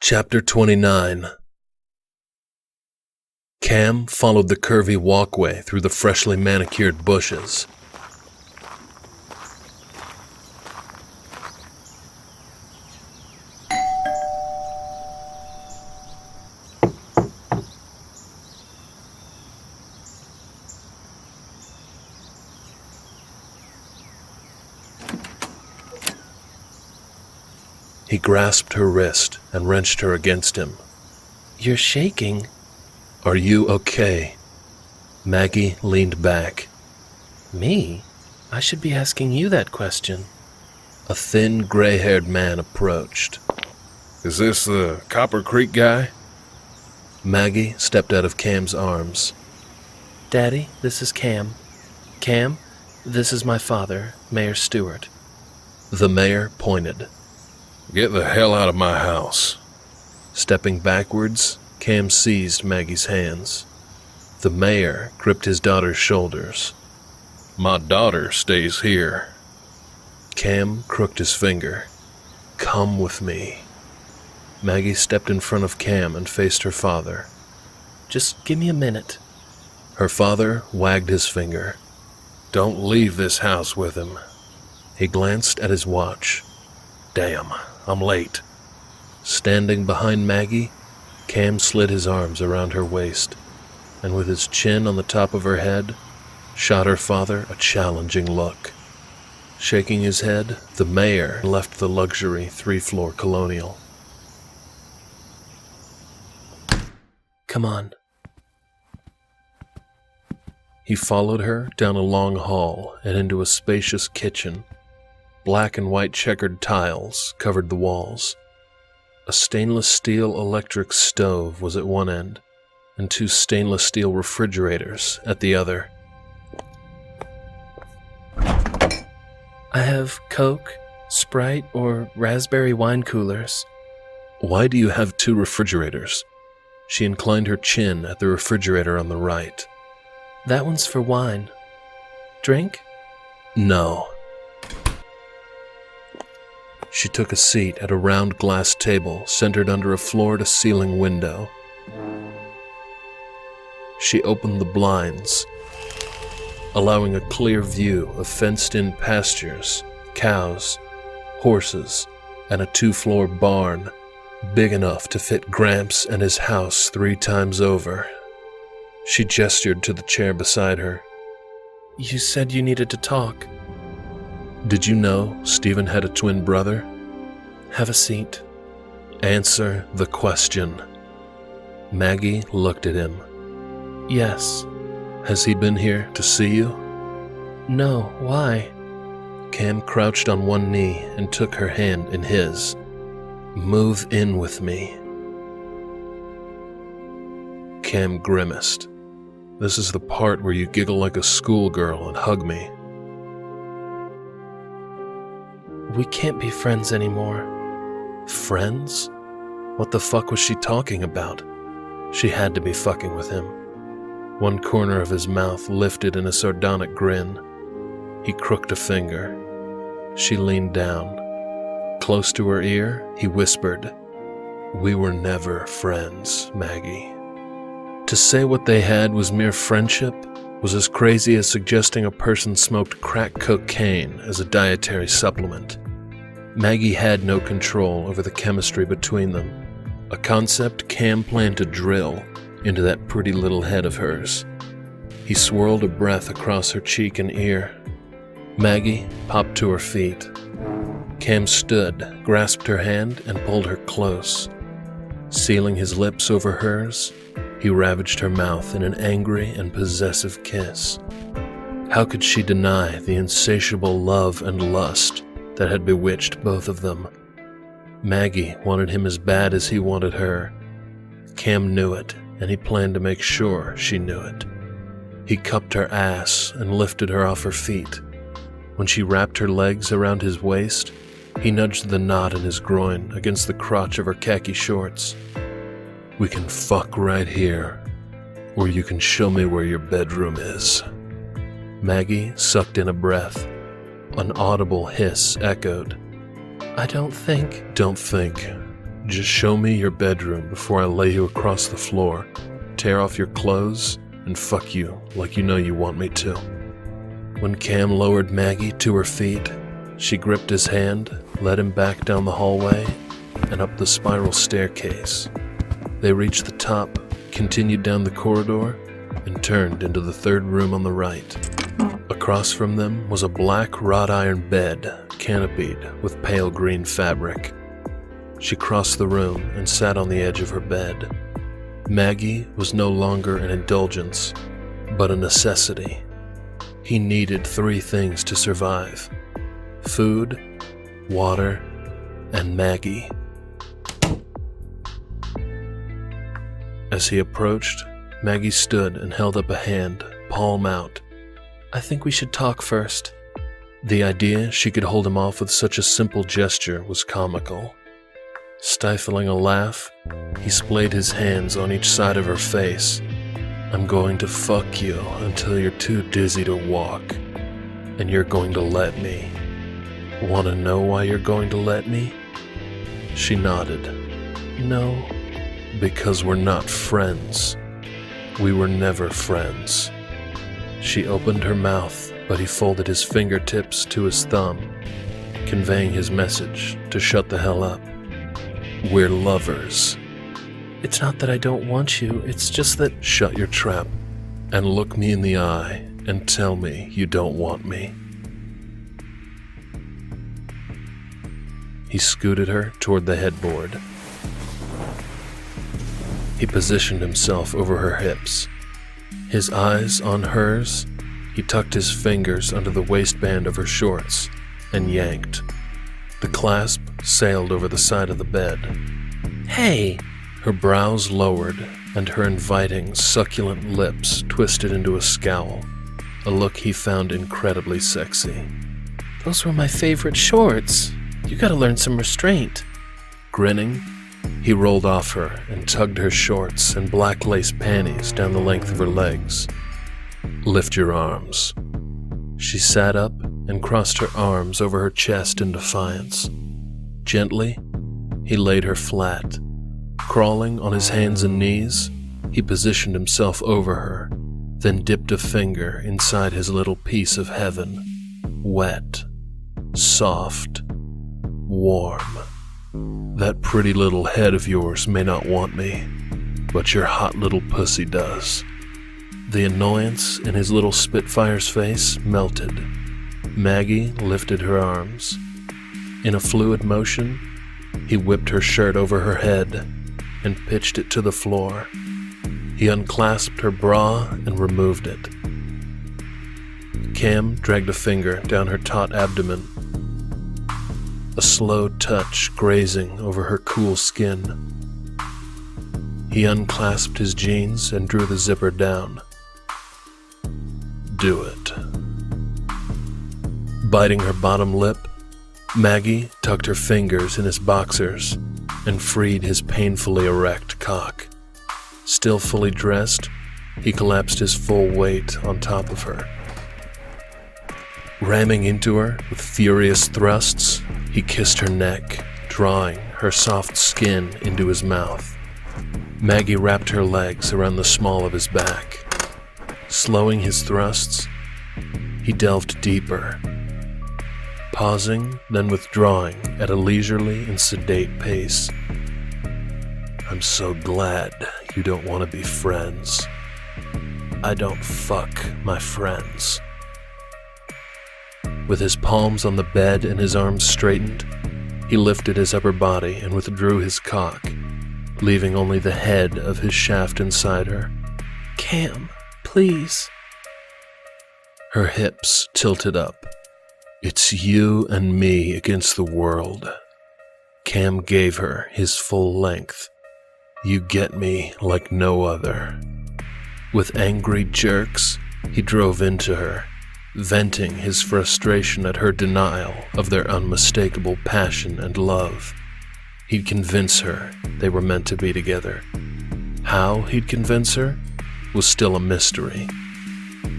Chapter 29. Cam followed the curvy walkway through the freshly manicured bushes. He grasped her wrist and wrenched her against him. "You're shaking." "Are you okay?" Maggie leaned back. "Me? I should be asking you that question." A thin, gray-haired man approached. "Is this the Copper Creek guy?" Maggie stepped out of Cam's arms. "Daddy, this is Cam. Cam, this is my father, Mayor Stewart." The mayor pointed. "Get the hell out of my house." Stepping backwards, Cam seized Maggie's hands. The mayor gripped his daughter's shoulders. "My daughter stays here." Cam crooked his finger. "Come with me." Maggie stepped in front of Cam and faced her father. "Just give me a minute." Her father wagged his finger. "Don't leave this house with him." He glanced at his watch. "Damn, I'm late." Standing behind Maggie, Cam slid his arms around her waist, and with his chin on the top of her head, shot her father a challenging look. Shaking his head, the mayor left the luxury 3-floor colonial. "Come on." He followed her down a long hall and into a spacious kitchen. Black and white checkered tiles covered the walls. A stainless steel electric stove was at one end, and 2 stainless steel refrigerators at the other. "I have Coke, Sprite, or raspberry wine coolers." "Why do you have 2 refrigerators?" She inclined her chin at the refrigerator on the right. "That one's for wine. Drink?" "No." She took a seat at a round glass table centered under a floor-to-ceiling window. She opened the blinds, allowing a clear view of fenced-in pastures, cows, horses, and a 2-floor barn, big enough to fit Gramps and his house 3 times over. She gestured to the chair beside her. "You said you needed to talk." "Did you know Stephen had a twin brother?" "Have a seat." "Answer the question." Maggie looked at him. "Yes." "Has he been here to see you?" "No, why?" Cam crouched on one knee and took her hand in his. "Move in with me." Cam grimaced. "This is the part where you giggle like a schoolgirl and hug me." "We can't be friends anymore." Friends? What the fuck was she talking about? She had to be fucking with him. One corner of his mouth lifted in a sardonic grin. He crooked a finger. She leaned down. Close to her ear, he whispered, "We were never friends, Maggie." To say what they had was mere friendship was as crazy as suggesting a person smoked crack cocaine as a dietary supplement. Maggie had no control over the chemistry between them, a concept Cam planned to drill into that pretty little head of hers. He swirled a breath across her cheek and ear. Maggie popped to her feet. Cam stood, grasped her hand, and pulled her close. Sealing his lips over hers, he ravaged her mouth in an angry and possessive kiss. How could she deny the insatiable love and lust that had bewitched both of them? Maggie wanted him as bad as he wanted her. Cam knew it, and he planned to make sure she knew it. He cupped her ass and lifted her off her feet. When she wrapped her legs around his waist, he nudged the knot in his groin against the crotch of her khaki shorts. "We can fuck right here, or you can show me where your bedroom is." Maggie sucked in a breath. An audible hiss echoed. "I don't think..." "Don't think. Just show me your bedroom before I lay you across the floor, tear off your clothes, and fuck you like you know you want me to." When Cam lowered Maggie to her feet, she gripped his hand, led him back down the hallway, and up the spiral staircase. They reached the top, continued down the corridor, and turned into the third room on the right. Across from them was a black wrought iron bed, canopied with pale green fabric. She crossed the room and sat on the edge of her bed. Maggie was no longer an indulgence, but a necessity. He needed 3 things to survive: food, water, and Maggie. As he approached, Maggie stood and held up a hand, palm out. I think we should talk first. The idea she could hold him off with such a simple gesture was comical. Stifling a laugh, he splayed his hands on each side of her face. "I'm going to fuck you until you're too dizzy to walk, and you're going to let me. Want to know why you're going to let me?" She nodded. No. "Because we're not friends. We were never friends." She opened her mouth, but he folded his fingertips to his thumb, conveying his message to shut the hell up. "We're lovers." It's not that I don't want you, it's just that— "Shut your trap and look me in the eye and tell me you don't want me." He scooted her toward the headboard. He positioned himself over her hips. His eyes on hers, he tucked his fingers under the waistband of her shorts and yanked. The clasp sailed over the side of the bed. Hey! Her brows lowered and her inviting, succulent lips twisted into a scowl, a look he found incredibly sexy. Those were my favorite shorts. You gotta learn some restraint. Grinning, he rolled off her and tugged her shorts and black lace panties down the length of her legs. "Lift your arms." She sat up and crossed her arms over her chest in defiance. Gently, he laid her flat. Crawling on his hands and knees, he positioned himself over her, then dipped a finger inside his little piece of heaven. Wet, soft, warm. "That pretty little head of yours may not want me, but your hot little pussy does." The annoyance in his little Spitfire's face melted. Maggie lifted her arms. In a fluid motion, he whipped her shirt over her head and pitched it to the floor. He unclasped her bra and removed it. Cam dragged a finger down her taut abdomen, a slow touch grazing over her cool skin. He unclasped his jeans and drew the zipper down. "Do it." Biting her bottom lip, Maggie tucked her fingers in his boxers and freed his painfully erect cock. Still fully dressed, he collapsed his full weight on top of her. Ramming into her with furious thrusts, he kissed her neck, drawing her soft skin into his mouth. Maggie wrapped her legs around the small of his back. Slowing his thrusts, he delved deeper, pausing, then withdrawing at a leisurely and sedate pace. "I'm so glad you don't want to be friends. I don't fuck my friends." With his palms on the bed and his arms straightened, he lifted his upper body and withdrew his cock, leaving only the head of his shaft inside her. Cam, please. Her hips tilted up. "It's you and me against the world." Cam gave her his full length. "You get me like no other." With angry jerks, he drove into her, venting his frustration at her denial of their unmistakable passion and love. He'd convince her they were meant to be together. How he'd convince her was still a mystery.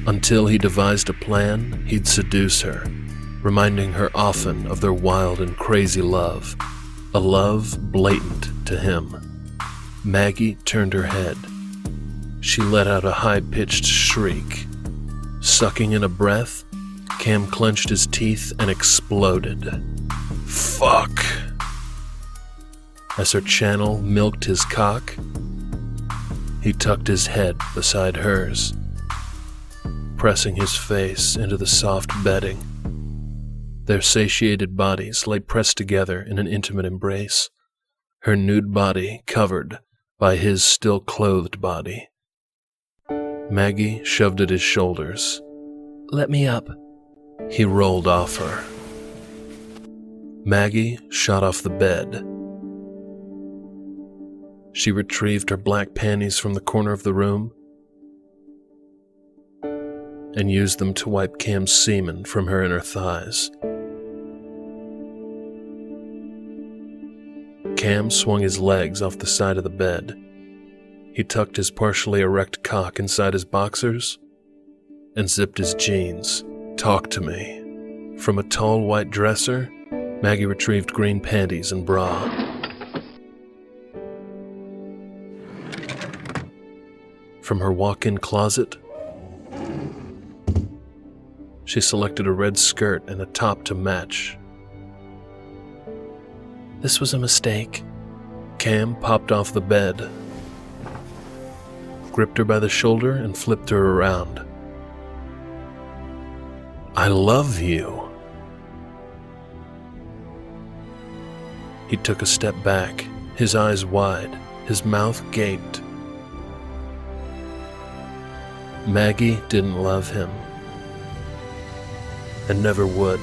Until he devised a plan, he'd seduce her, reminding her often of their wild and crazy love, a love blatant to him. Maggie turned her head. She let out a high-pitched shriek. Sucking in a breath, Cam clenched his teeth and exploded. Fuck! As her channel milked his cock, he tucked his head beside hers, pressing his face into the soft bedding. Their satiated bodies lay pressed together in an intimate embrace, her nude body covered by his still clothed body. Maggie shoved at his shoulders. Let me up. He rolled off her. Maggie shot off the bed. She retrieved her black panties from the corner of the room and used them to wipe Cam's semen from her inner thighs. Cam swung his legs off the side of the bed. He tucked his partially erect cock inside his boxers and zipped his jeans. Talk to me. From a tall white dresser, Maggie retrieved green panties and bra. From her walk-in closet, she selected a red skirt and a top to match. This was a mistake. Cam popped off the bed, gripped her by the shoulder, and flipped her around. I love you. He took a step back, his eyes wide, his mouth gaped. Maggie didn't love him, and never would.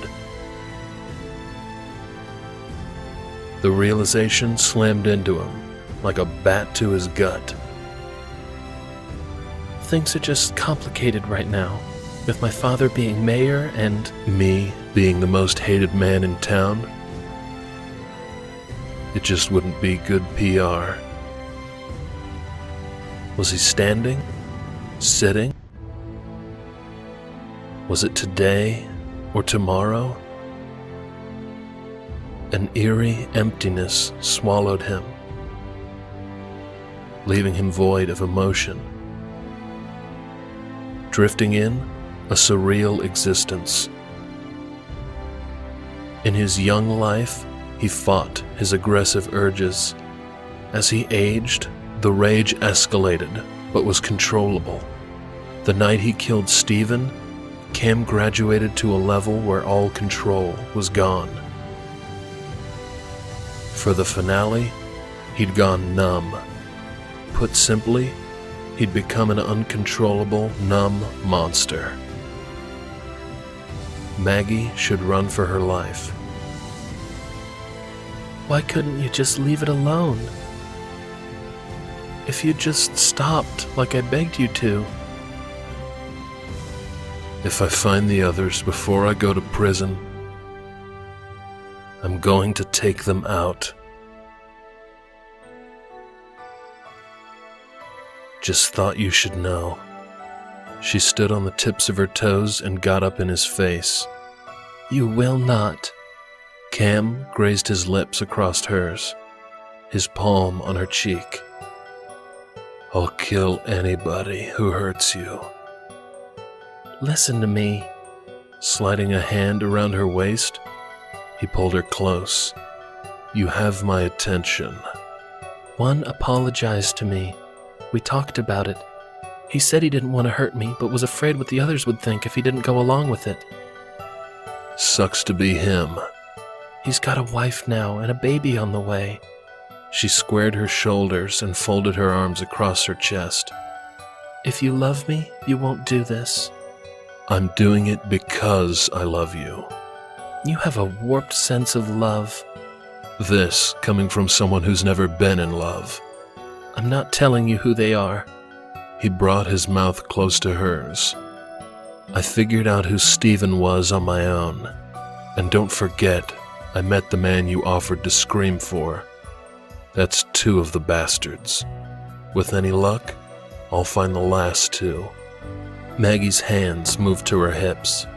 The realization slammed into him like a bat to his gut. Things are just complicated right now, with my father being mayor and me being the most hated man in town. It just wouldn't be good PR. Was he standing? Sitting? Was it today or tomorrow? An eerie emptiness swallowed him, leaving him void of emotion. Drifting in, a surreal existence. In his young life, he fought his aggressive urges. As he aged, the rage escalated, but was controllable. The night he killed Stephen, Cam graduated to a level where all control was gone. For the finale, he'd gone numb. Put simply, he'd become an uncontrollable, numb monster. Maggie should run for her life. Why couldn't you just leave it alone? If you just stopped like I begged you to. If I find the others before I go to prison, I'm going to take them out. Just thought you should know. She stood on the tips of her toes and got up in his face. You will not. Cam grazed his lips across hers, his palm on her cheek. I'll kill anybody who hurts you. Listen to me. Sliding a hand around her waist, he pulled her close. You have my attention. One apologized to me. We talked about it. He said he didn't want to hurt me, but was afraid what the others would think if he didn't go along with it. Sucks to be him. He's got a wife now and a baby on the way. She squared her shoulders and folded her arms across her chest. If you love me, you won't do this. I'm doing it because I love you. You have a warped sense of love. This coming from someone who's never been in love. I'm not telling you who they are. He brought his mouth close to hers. I figured out who Stephen was on my own. And don't forget, I met the man you offered to scream for. That's 2 of the bastards. With any luck, I'll find the last 2. Maggie's hands moved to her hips.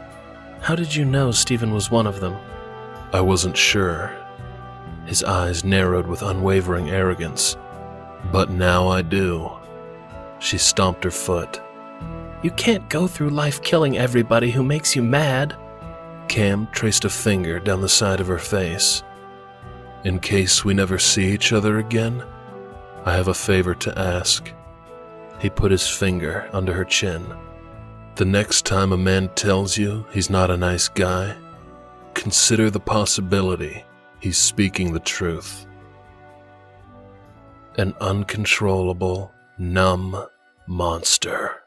How did you know Stephen was one of them? I wasn't sure. His eyes narrowed with unwavering arrogance. But now I do. She stomped her foot. You can't go through life killing everybody who makes you mad. Cam traced a finger down the side of her face. In case we never see each other again, I have a favor to ask. He put his finger under her chin. The next time a man tells you he's not a nice guy, consider the possibility he's speaking the truth. An uncontrollable, numb monster.